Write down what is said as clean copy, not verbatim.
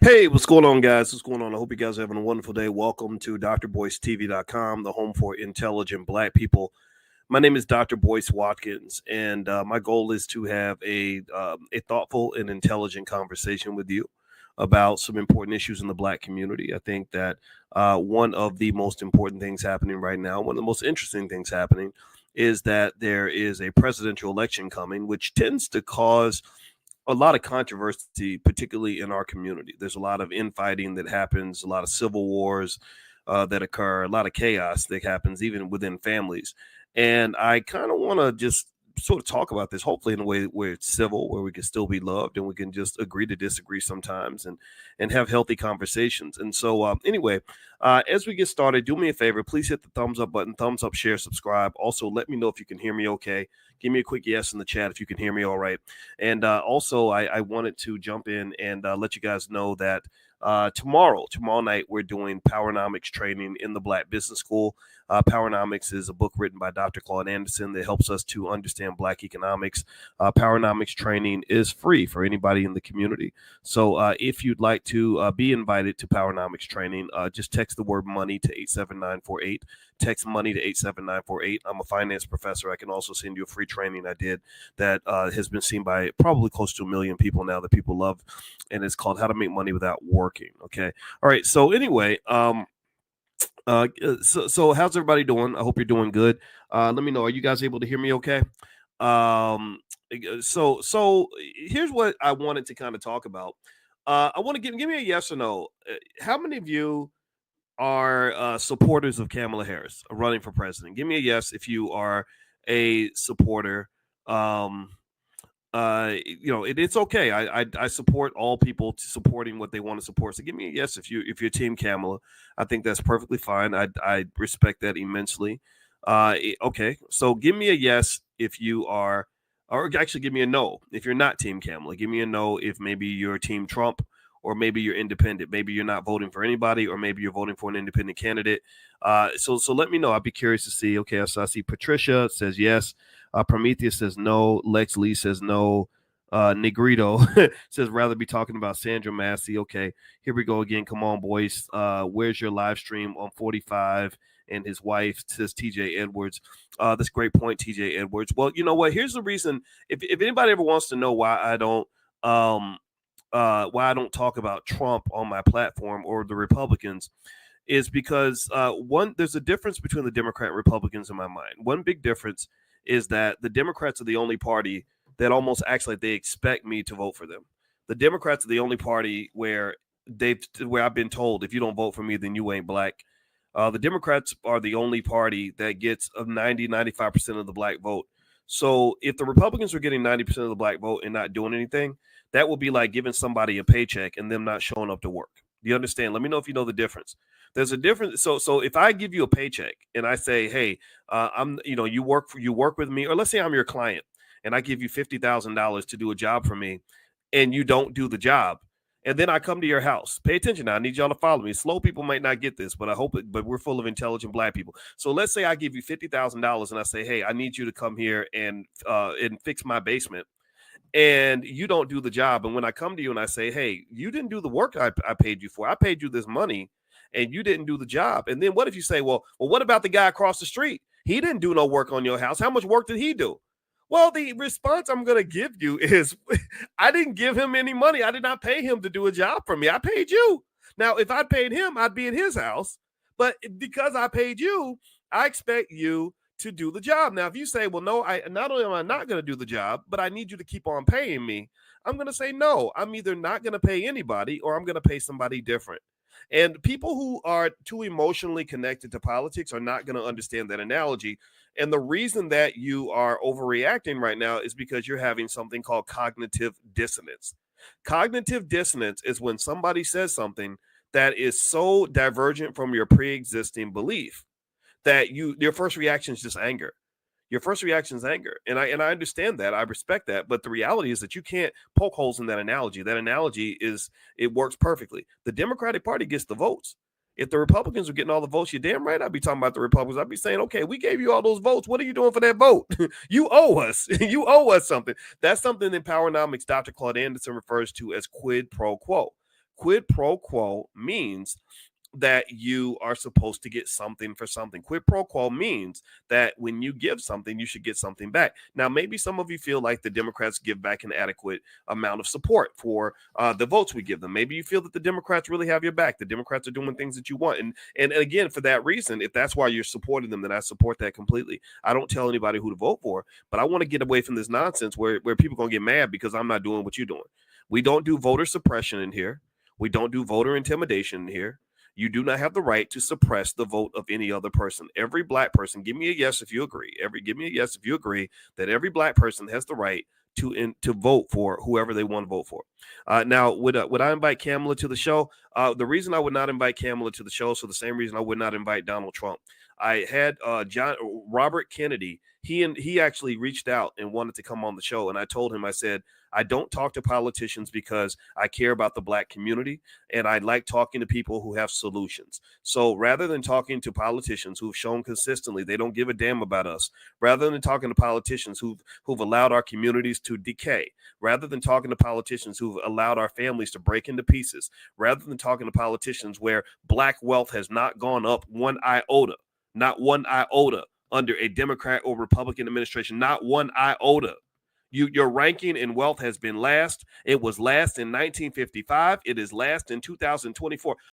Hey, what's going on, guys? What's going on? I hope you guys are having a wonderful day. Welcome to drboycetv.com, the home for intelligent black people. My name is Dr. Boyce Watkins, and my goal is to have a thoughtful and intelligent conversation with you about some important issues in the black community. I think that one of the most important things happening right now, one of the most interesting things happening, is that there is a presidential election coming, which tends to cause a lot of controversy, particularly in our community. There's a lot of infighting that happens, a lot of civil wars that occur, a lot of chaos that happens even within families. And I kind of want to just sort of talk about this, hopefully in a way where it's civil, where we can still be loved and we can just agree to disagree sometimes and have healthy conversations. And so, anyway, as we get started, do me a favor, please hit the thumbs up button, thumbs up, share, subscribe. Also, let me know if you can hear me okay. Give me a quick yes in the chat if you can hear me all right. And also, I wanted to jump in and let you guys know that tomorrow night, we're doing Powernomics training in the Black Business School. Powernomics is a book written by Dr. Claude Anderson that helps us to understand Black economics. Powernomics training is free for anybody in the community. So if you'd like to be invited to Powernomics training, just text the word money to 87948. Text money to 87948. I'm a finance professor. I can also send you a free training I did that has been seen by probably close to 1 million people now that people love. And it's called How to Make Money Without Working. Okay. All right. So anyway, so how's everybody doing? I hope you're doing good. Let me know. Are you guys able to hear me okay? So here's what I wanted to kind of talk about. I want to give me a yes or no. How many of you are supporters of Kamala Harris running for president? Give me a yes if you are a supporter. It's okay. I support all people supporting what they want to support. So give me a yes if you're Team Kamala. I think that's perfectly fine. I respect that immensely. Okay, so give me a yes if you are, or actually give me a no if you're not Team Kamala. Give me a no if maybe you're Team Trump, or maybe you're independent. Maybe you're not voting for anybody, or maybe you're voting for an independent candidate. So let me know. I'd be curious to see. Okay, so I see Patricia says yes. Prometheus says no. Lex Lee says no. Negrito says rather be talking about Sandra Massey. Okay, here we go again. Come on, boys. Where's your live stream on 45? And his wife, says TJ Edwards. That's a great point, TJ Edwards. Well, you know what? Here's the reason. If anybody ever wants to know why I don't talk about Trump on my platform or the Republicans, is because there's a difference between the Democrat and Republicans in my mind. One big difference is that the Democrats are the only party that almost acts like they expect me to vote for them. The Democrats are the only party where I've been told, if you don't vote for me, then you ain't black. The Democrats are the only party that gets 95% of the black vote. So if the Republicans are getting 90% of the black vote and not doing anything, that would be like giving somebody a paycheck and them not showing up to work. Do you understand? Let me know if you know the difference. There's a difference. So if I give you a paycheck and I say, hey, you work with me, or let's say I'm your client and I give you $50,000 to do a job for me, and you don't do the job, and then I come to your house. Pay attention now. I need y'all to follow me. Slow people might not get this, but but we're full of intelligent black people. So let's say I give you $50,000 and I say, hey, I need you to come here and fix my basement. And you don't do the job. And when I come to you and I say, hey, you didn't do the work I paid you for. I paid you this money and you didn't do the job. And then what if you say, well, what about the guy across the street? He didn't do no work on your house. How much work did he do? Well, the response I'm going to give you is I didn't give him any money. I did not pay him to do a job for me. I paid you. Now, if I paid him, I'd be in his house. But because I paid you, I expect you to do the job. Now, if you say, well, no, not only am I not going to do the job, but I need you to keep on paying me, I'm going to say, no, I'm either not going to pay anybody or I'm going to pay somebody different. And people who are too emotionally connected to politics are not going to understand that analogy. And the reason that you are overreacting right now is because you're having something called cognitive dissonance. Cognitive dissonance is when somebody says something that is so divergent from your pre-existing belief that your first reaction is just anger. Your first reaction is anger. And I understand that. I respect that. But the reality is that you can't poke holes in that analogy. That analogy it works perfectly. The Democratic Party gets the votes. If the Republicans were getting all the votes, you're damn right I'd be talking about the Republicans. I'd be saying, okay, we gave you all those votes. What are you doing for that vote? You owe us. You owe us something. That's something in Powernomics Dr. Claude Anderson refers to as quid pro quo. Quid pro quo means that you are supposed to get something for something. Quid pro quo means that when you give something, you should get something back. Now, maybe some of you feel like the Democrats give back an adequate amount of support for the votes we give them. Maybe you feel that the Democrats really have your back. The Democrats are doing things that you want. And again, for that reason, if that's why you're supporting them, then I support that completely. I don't tell anybody who to vote for, but I want to get away from this nonsense where people are going to get mad because I'm not doing what you're doing. We don't do voter suppression in here. We don't do voter intimidation in here. You do not have the right to suppress the vote of any other person. Every black person, give me a yes if you agree. Give me a yes if you agree that every black person has the right to vote for whoever they want to vote for. Now, would I invite Kamala to the show? The reason I would not invite Kamala to the show, so the same reason I would not invite Donald Trump. I had Robert Kennedy. He actually reached out and wanted to come on the show, and I told him, I said, I don't talk to politicians because I care about the black community, and I like talking to people who have solutions. So rather than talking to politicians who've shown consistently they don't give a damn about us, rather than talking to politicians who've allowed our communities to decay, rather than talking to politicians who've allowed our families to break into pieces, rather than talking to politicians where black wealth has not gone up one iota, not one iota under a Democrat or Republican administration, not one iota. Your ranking in wealth has been last. It was last in 1955. It is last in 2024.